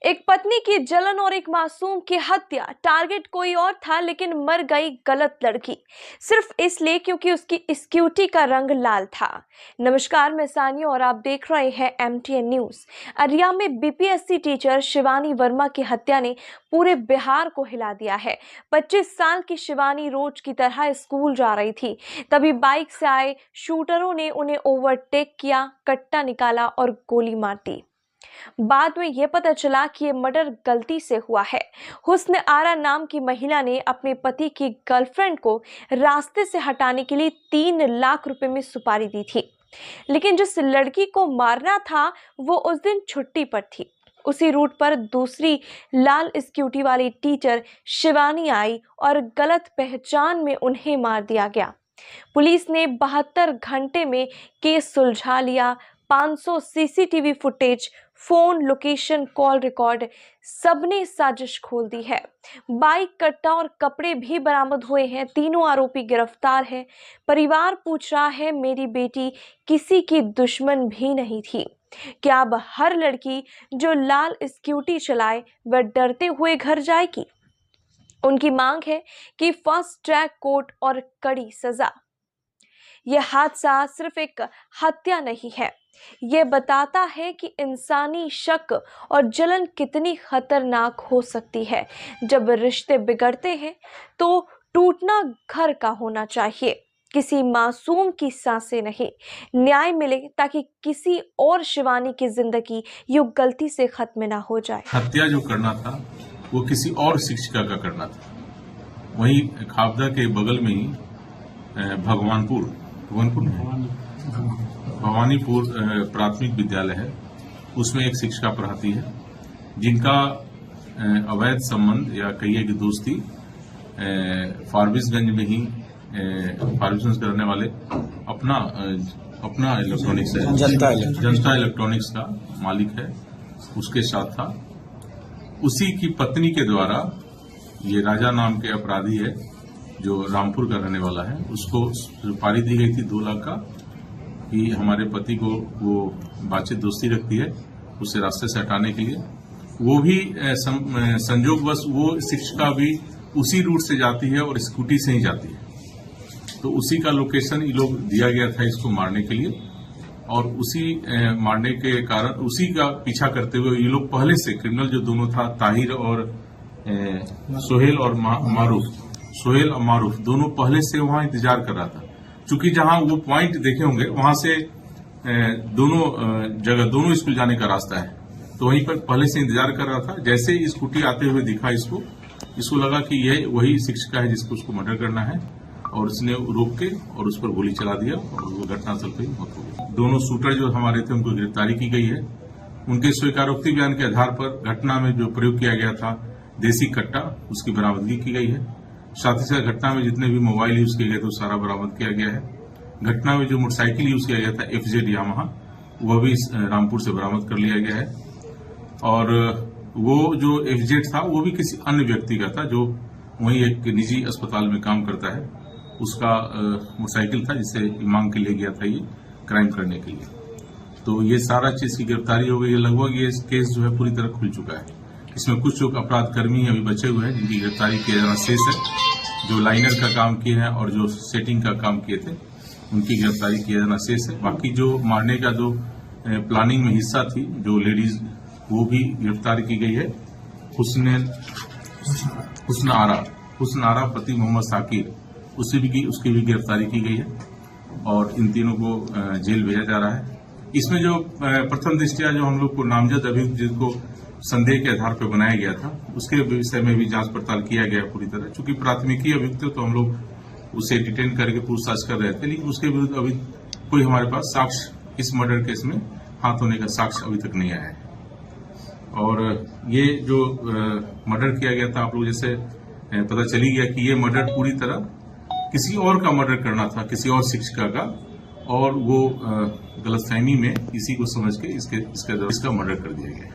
एक पत्नी की जलन और एक मासूम की हत्या। टारगेट कोई और था लेकिन मर गई गलत लड़की, सिर्फ इसलिए क्योंकि उसकी स्कूटी का रंग लाल था। नमस्कार, मैं सानिया और आप देख रहे हैं MTN न्यूज। अरिया में बीपीएससी टीचर शिवानी वर्मा की हत्या ने पूरे बिहार को हिला दिया है। 25 साल की शिवानी रोज की तरह स्कूल जा रही थी, तभी बाइक से आए शूटरों ने उन्हें ओवरटेक किया, कट्टा निकाला और गोली मार दी। बाद में यह पता चला कि यह मर्डर गलती से हुआ है। हुस्न आरा नाम की महिला ने अपने पति की गर्लफ्रेंड को रास्ते से हटाने के लिए 3 लाख रुपए में सुपारी दी थी, लेकिन जिस लड़की को मारना था वो उस दिन छुट्टी पर थी। उसी रूट पर दूसरी लाल स्कूटी वाली टीचर शिवानी आई और गलत पहचान में उन्हें मार दिया गया। पुलिस ने 72 घंटे में केस सुलझा लिया। 500 CCTV footage, phone location, call record, सबने साजिश खोल दी है। बाइक, कट्टा और कपड़े भी बरामद हुए हैं। तीनों आरोपी गिरफ्तार हैं। परिवार पूछ रहा है, मेरी बेटी किसी की दुश्मन भी नहीं थी। क्या अब हर लड़की जो लाल स्कूटी चलाए वह डरते हुए घर जाएगी? उनकी मांग है कि फास्ट ट्रैक कोर्ट और कड़ी सजा। यह हादसा सिर्फ एक हत्या नहीं है, यह बताता है कि इंसानी शक और जलन कितनी खतरनाक हो सकती है। जब रिश्ते बिगड़ते हैं तो टूटना घर का होना चाहिए, किसी मासूम की सांसें नहीं। न्याय मिले ताकि किसी और शिवानी की जिंदगी यूं गलती से खत्म ना हो जाए। हत्या जो करना था वो किसी और शिक्षिका का करना था। वहीं खापदा के बगल में ही भवानीपुर प्राथमिक विद्यालय है, उसमें एक शिक्षिका पढ़ाती है जिनका अवैध संबंध या कहिए कि दोस्ती फारबिसगंज में ही फारबिसगंज करने वाले अपना इलेक्ट्रॉनिक्स है, जनता इलेक्ट्रॉनिक्स का मालिक है, उसके साथ था। उसी की पत्नी के द्वारा ये राजा नाम के अपराधी है जो रामपुर का रहने वाला है, उसको सुपारी दी गई थी 2 लाख का कि हमारे पति को वो बातचीत दोस्ती रखती है, उसे रास्ते से हटाने के लिए। वो भी संजोगवश वो शिक्षिका भी उसी रूट से जाती है और स्कूटी से ही जाती है, तो उसी का लोकेशन ये लोग दिया गया था इसको मारने के लिए। और उसी मारने के कारण उसी का पीछा करते हुए ये लोग पहले से क्रिमिनल जो दोनों था, ताहिर और सोहेल और मारूफ दोनों पहले से वहां इंतजार कर रहा था। चूंकि जहां वो पॉइंट देखे होंगे वहां से दोनों स्कूल जाने का रास्ता है, तो वहीं पर पहले से इंतजार कर रहा था। जैसे ही स्कूटी आते हुए दिखा इसको लगा कि यह वही शिक्षिका है जिसको उसको मर्डर करना है, और उसने रोक के और उस पर गोली चला दिया और वो घटनास्थल पर मौत हो गई। दोनों शूटर जो हमारे थे उनको गिरफ्तारी की गई है। उनके स्वीकारोक्ति बयान के आधार पर घटना में जो प्रयोग किया गया था देसी कट्टा, उसकी बरामदगी की गई है। साथ ही साथ घटना में जितने भी मोबाइल यूज किए गए थे वो सारा बरामद किया गया है। घटना में जो मोटरसाइकिल यूज किया गया था FZ यामाहा, वह भी रामपुर से बरामद कर लिया गया है। और वो जो FZ था वो भी किसी अन्य व्यक्ति का था जो वहीं एक निजी अस्पताल में काम करता है, उसका मोटरसाइकिल था जिसे मांग के लिए गया था ये क्राइम करने के लिए। तो ये सारा चीज की गिरफ्तारी हो गई है। लगभग ये केस जो है पूरी तरह खुल चुका है। इसमें कुछ लोग अपराध कर्मी अभी बचे हुए हैं जिनकी गिरफ्तारी किया जाना शेष है। जो लाइनर का काम किए हैं और जो सेटिंग का काम किए थे उनकी गिरफ्तारी किया जाना शेष है। बाकी जो मारने का जो प्लानिंग में हिस्सा थी जो लेडीज, वो भी गिरफ्तार की गई है। हुस्न आरा पति मोहम्मद साकिर, उसकी भी गिरफ्तारी की गई है और इन तीनों को जेल भेजा जा रहा है। इसमें जो प्रथम दृष्टया जो हम लोग को नामजद अभियुक्त जिनको संदेह के आधार पर बनाया गया था, उसके विषय में भी जांच पड़ताल किया गया पूरी तरह। चूंकि प्राथमिकी अभियुक्त तो हम लोग उसे डिटेन करके पूछताछ कर रहे थे, लेकिन उसके विरुद्ध अभी कोई हमारे पास साक्ष्य इस मर्डर केस में हाथ होने का साक्ष्य अभी तक नहीं आया है। और ये जो मर्डर किया गया था, आप लोग जैसे पता चली गया कि ये मर्डर पूरी तरह किसी और का मर्डर करना था, किसी और शिक्षिका का, और वो गलतफहमी में इसी को समझ के इसका मर्डर कर दिया गया।